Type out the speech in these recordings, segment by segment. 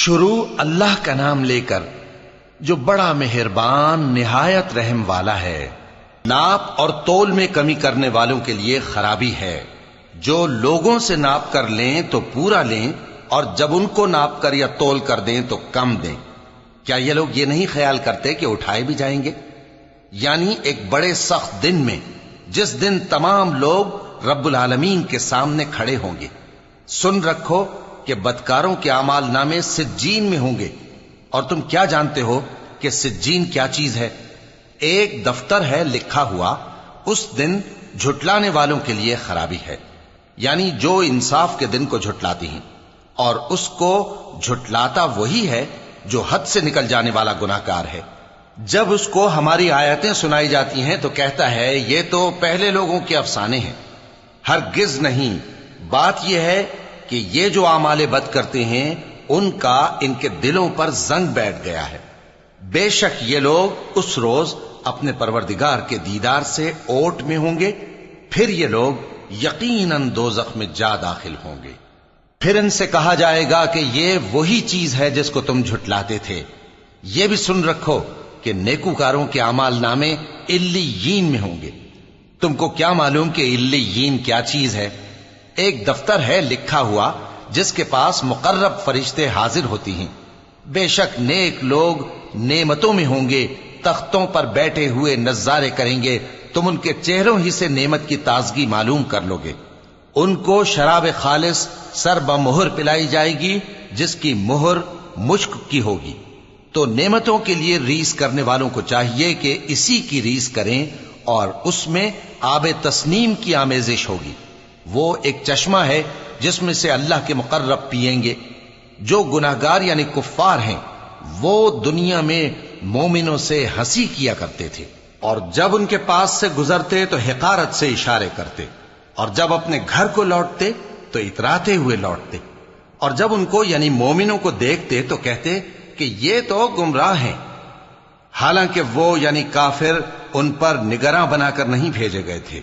شروع اللہ کا نام لے کر جو بڑا مہربان نہایت رحم والا ہے۔ ناپ اور تول میں کمی کرنے والوں کے لیے خرابی ہے۔ جو لوگوں سے ناپ کر لیں تو پورا لیں، اور جب ان کو ناپ کر یا تول کر دیں تو کم دیں۔ کیا یہ لوگ یہ نہیں خیال کرتے کہ اٹھائے بھی جائیں گے؟ یعنی ایک بڑے سخت دن میں، جس دن تمام لوگ رب العالمین کے سامنے کھڑے ہوں گے۔ سن رکھو کہ بدکاروں کے اعمال نامے سجین میں ہوں گے، اور تم کیا جانتے ہو کہ سجین کیا چیز ہے؟ ایک دفتر ہے لکھا ہوا، اس دن جھٹلانے والوں کے لیے خرابی ہے، یعنی جو انصاف کے دن کو جھٹلاتی ہیں، اور اس کو جھٹلاتا وہی ہے جو حد سے نکل جانے والا گناہگار ہے۔ جب اس کو ہماری آیتیں سنائی جاتی ہیں تو کہتا ہے یہ تو پہلے لوگوں کے افسانے ہیں۔ ہرگز نہیں، بات یہ ہے کہ یہ جو اعمال بد کرتے ہیں ان کا ان کے دلوں پر زنگ بیٹھ گیا ہے۔ بے شک یہ لوگ اس روز اپنے پروردگار کے دیدار سے اوٹ میں ہوں گے، پھر یہ لوگ یقیناً دوزخ میں جا داخل ہوں گے۔ پھر ان سے کہا جائے گا کہ یہ وہی چیز ہے جس کو تم جھٹلاتے تھے۔ یہ بھی سن رکھو کہ نیکوکاروں کے اعمال نامے علیین میں ہوں گے۔ تم کو کیا معلوم کہ علیین کیا چیز ہے؟ ایک دفتر ہے لکھا ہوا جس کے پاس مقرب فرشتے حاضر ہوتی ہیں۔ بے شک نیک لوگ نعمتوں میں ہوں گے، تختوں پر بیٹھے ہوئے نظارے کریں گے، تم ان کے چہروں ہی سے نعمت کی تازگی معلوم کر لو گے۔ ان کو شراب خالص سر بمہر پلائی جائے گی جس کی مہر مشک کی ہوگی۔ تو نعمتوں کے لیے ریس کرنے والوں کو چاہیے کہ اسی کی ریس کریں، اور اس میں آب تسنیم کی آمیزش ہوگی۔ وہ ایک چشمہ ہے جس میں سے اللہ کے مقرب پیئیں گے۔ جو گناہگار یعنی کفار ہیں وہ دنیا میں مومنوں سے ہنسی کیا کرتے تھے، اور جب ان کے پاس سے گزرتے تو حقارت سے اشارے کرتے، اور جب اپنے گھر کو لوٹتے تو اتراتے ہوئے لوٹتے، اور جب ان کو یعنی مومنوں کو دیکھتے تو کہتے کہ یہ تو گمراہ ہیں، حالانکہ وہ یعنی کافر ان پر نگراں بنا کر نہیں بھیجے گئے تھے۔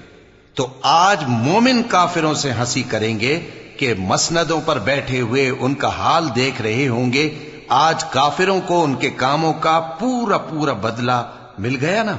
تو آج مومن کافروں سے ہنسی کریں گے کہ مسندوں پر بیٹھے ہوئے ان کا حال دیکھ رہے ہوں گے۔ آج کافروں کو ان کے کاموں کا پورا بدلہ مل گیا نا۔